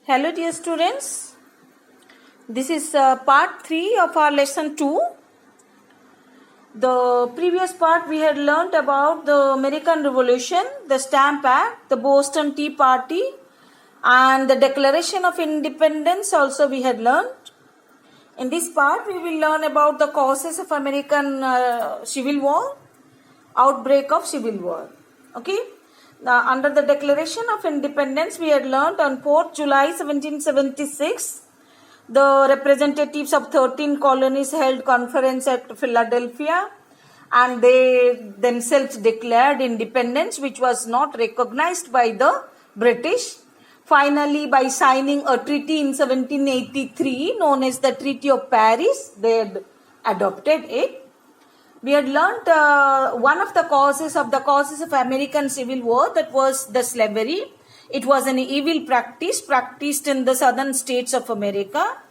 Hello dear students, this is part 3 of our lesson 2. The previous part we had learnt about the American Revolution, the Stamp Act, the Boston Tea Party and the Declaration of Independence also we had learnt. In this part we will learn about the causes of American Civil War, outbreak of Civil War. Okay. Now, under the Declaration of Independence, we had learnt on 4th July 1776, the representatives of 13 colonies held conference at Philadelphia and they themselves declared independence, which was not recognized by the British. Finally, by signing a treaty in 1783 known as the Treaty of Paris, they had adopted it. We had learnt one of the causes of American Civil War, that was the slavery. It was an evil practice practiced in the southern states of America.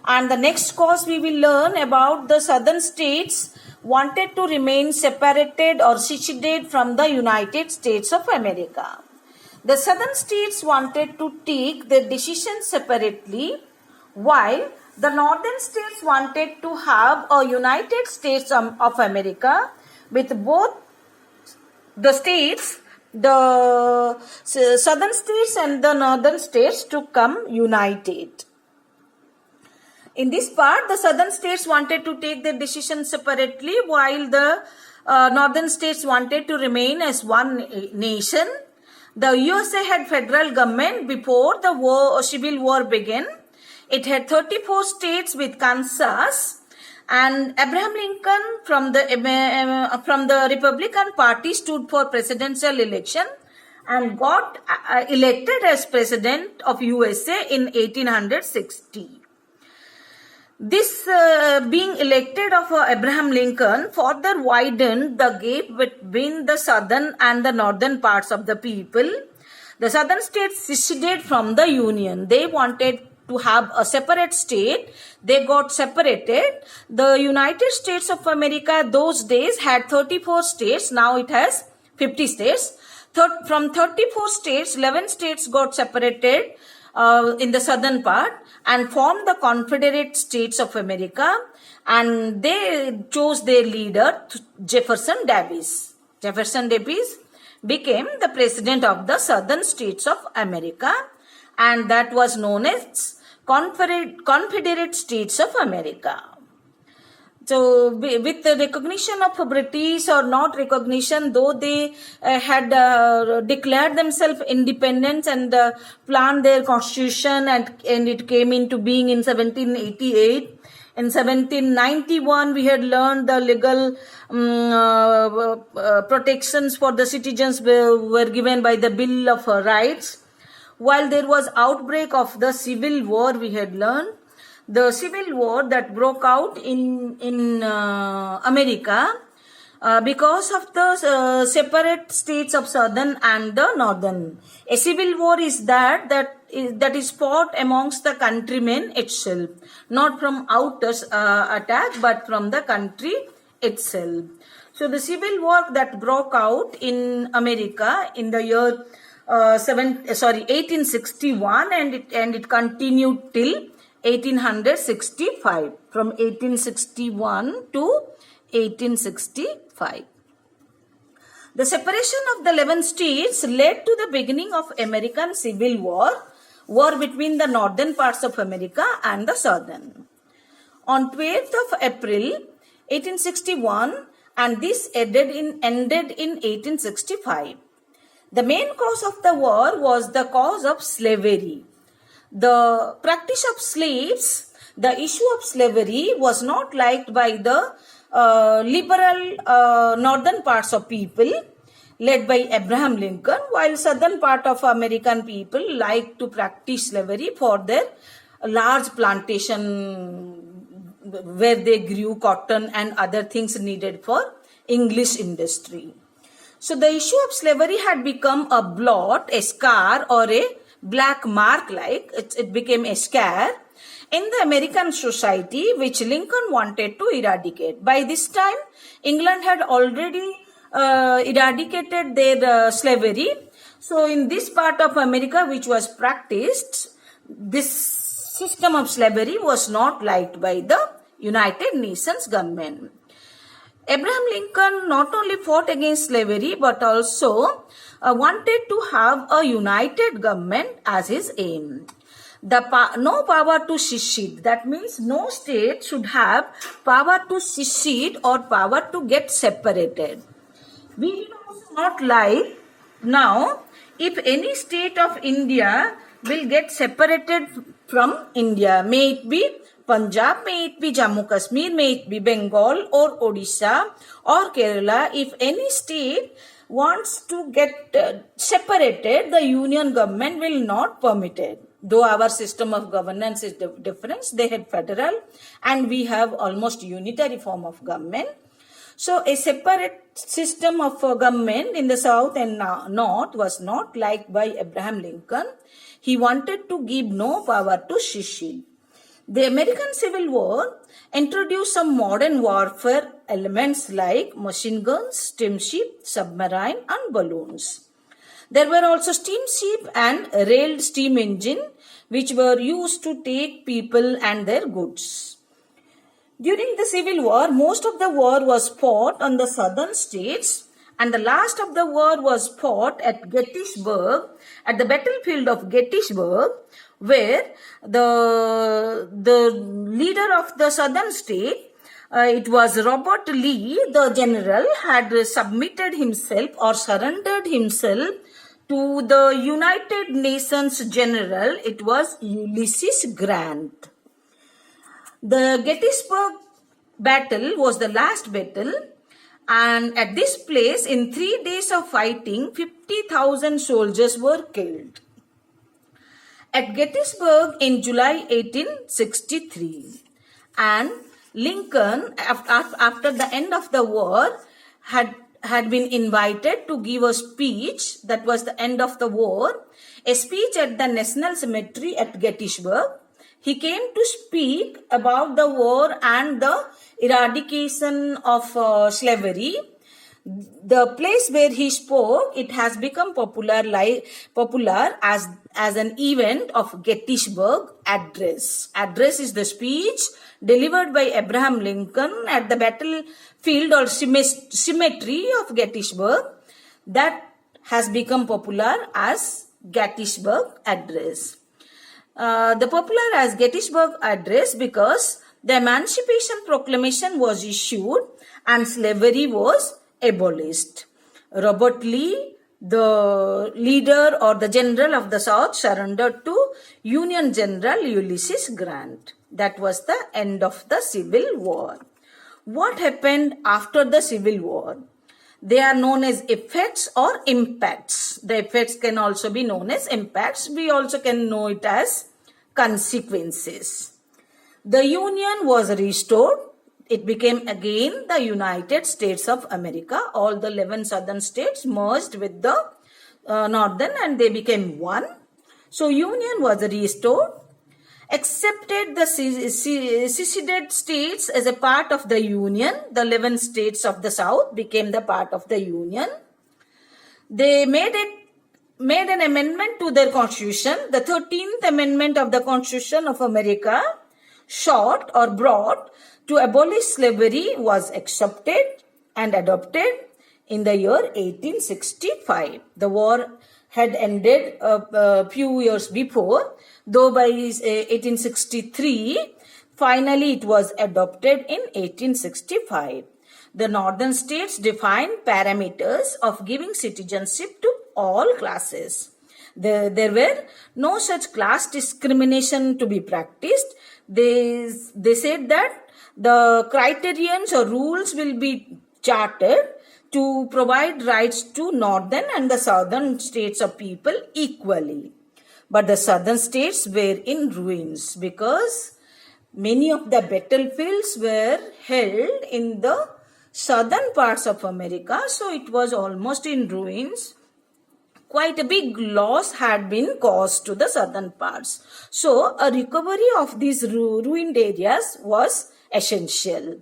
And the next cause we will learn about the southern states wanted to remain separated or seceded from the United States of America. The southern states wanted to take their decisions separately, while the northern states wanted to have a United States of America with both the states, the southern states and the northern states to come united. In this part, the southern states wanted to take their decisions separately while the northern states wanted to remain as one nation. The USA had federal government before the Civil War began. It had 34 states with Kansas, and Abraham Lincoln from the Republican Party stood for presidential election and got elected as president of USA in 1860. This being elected of Abraham Lincoln further widened the gap between the southern and the northern parts of the people. The southern states seceded from the Union. They wanted to have a separate state. They got separated. The United States of America those days had 34 states. Now it has 50 states. From 34 states, 11 states got separated in the southern part and formed the Confederate States of America, and they chose their leader, Jefferson Davis. Jefferson Davis became the president of the southern states of America, and that was known as Confederate States of America. So, with the recognition of British or not recognition, though they had declared themselves independence and planned their constitution, and it came into being in 1788. In 1791, we had learned the legal protections for the citizens were given by the Bill of Rights. While there was outbreak of the Civil War, we had learned the Civil War that broke out in America because of the separate states of southern and the northern. A civil war is that is fought amongst the countrymen itself, not from outer attack but from the country itself. So the Civil War that broke out in America in the year 1861 and it continued till 1865, from 1861 to 1865. The separation of the 11 states led to the beginning of American Civil War between the northern parts of America and the southern. On 12th of April 1861, and this ended in 1865. The main cause of the war was the cause of slavery. The practice of slaves, the issue of slavery was not liked by the liberal northern parts of people led by Abraham Lincoln, while southern part of American people liked to practice slavery for their large plantation where they grew cotton and other things needed for English industry. So the issue of slavery had become a blot, a scar or a black mark, like it became a scar in the American society, which Lincoln wanted to eradicate. By this time, England had already eradicated their slavery. So in this part of America which was practiced, this system of slavery was not liked by the United Nations government. Abraham Lincoln not only fought against slavery but also wanted to have a united government as his aim. No power to secede, that means no state should have power to secede or power to get separated. We will also not like now if any state of India will get separated from India, may it be Punjab, may it be Jammu Kashmir, may it be Bengal or Odisha or Kerala. If any state wants to get separated, the union government will not permit it. Though our system of governance is different, they had federal and we have almost unitary form of government. So a separate system of government in the south and north was not liked by Abraham Lincoln. He wanted to give no power to secede. The American Civil War introduced some modern warfare elements like machine guns, steamship, submarine and balloons. There were also steamship and railed steam engine which were used to take people and their goods. During the Civil War, most of the war was fought on the southern states and the last of the war was fought at Gettysburg, at the battlefield of Gettysburg, where the leader of the southern state, it was Robert Lee, the general, had submitted himself or surrendered himself to the United Nations general. It was Ulysses Grant. The Gettysburg battle was the last battle, and at this place in 3 days of fighting 50,000 soldiers were killed. At Gettysburg in July 1863, and Lincoln after the end of the war had been invited to give a speech. That was the end of the war, a speech at the National Cemetery at Gettysburg. He came to speak about the war and the eradication of slavery. The place where he spoke, it has become popular as an event of Gettysburg Address. Address is the speech delivered by Abraham Lincoln at the battlefield or cemetery of Gettysburg. That has become popular as Gettysburg Address. The popular as Gettysburg Address because the Emancipation Proclamation was issued and slavery was abolished. Robert Lee, the leader or the general of the South, surrendered to Union General Ulysses Grant. That was the end of the Civil War. What happened after the Civil War? They are known as effects or impacts. The effects can also be known as impacts. We also can know it as consequences. The Union was restored. It became again the United States of America. All the 11 southern states merged with the northern and they became one. So Union was restored. Accepted the seceded states as a part of the Union. The 11 states of the South became the part of the Union. They made an amendment to their constitution. The 13th Amendment of the Constitution of America, short or broad, to abolish slavery was accepted and adopted in the year 1865. The war had ended a few years before, though by 1863, finally it was adopted in 1865. The northern states defined parameters of giving citizenship to all classes. There were no such class discrimination to be practiced. They said that the criterions or rules will be charted to provide rights to northern and the southern states of people equally. But the southern states were in ruins because many of the battlefields were held in the southern parts of America, so it was almost in ruins. Quite a big loss had been caused to the southern parts. So a recovery of these ruined areas was essential,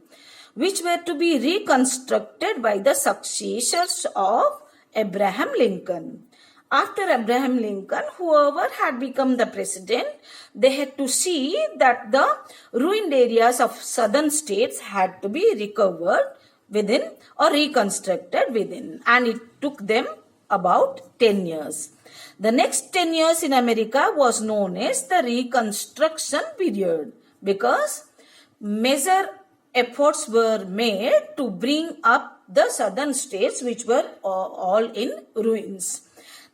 which were to be reconstructed by the successors of Abraham Lincoln. After Abraham Lincoln, whoever had become the president, they had to see that the ruined areas of southern states had to be recovered within or reconstructed within, and it took them about 10 years. The next 10 years in America was known as the Reconstruction period because major efforts were made to bring up the southern states which were all in ruins.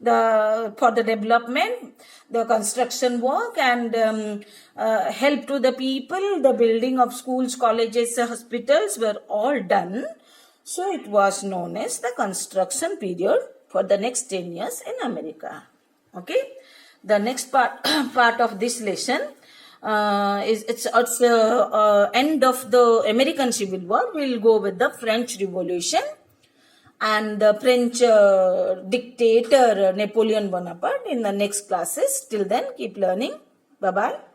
For the development, the construction work and help to the people, the building of schools, colleges, hospitals were all done. So it was known as the construction period for the next 10 years in America. Okay, the next part of this lesson is it's end of the American Civil War. We'll go with the French Revolution and the French dictator Napoleon Bonaparte in the next classes. Till then, keep learning. Bye-bye.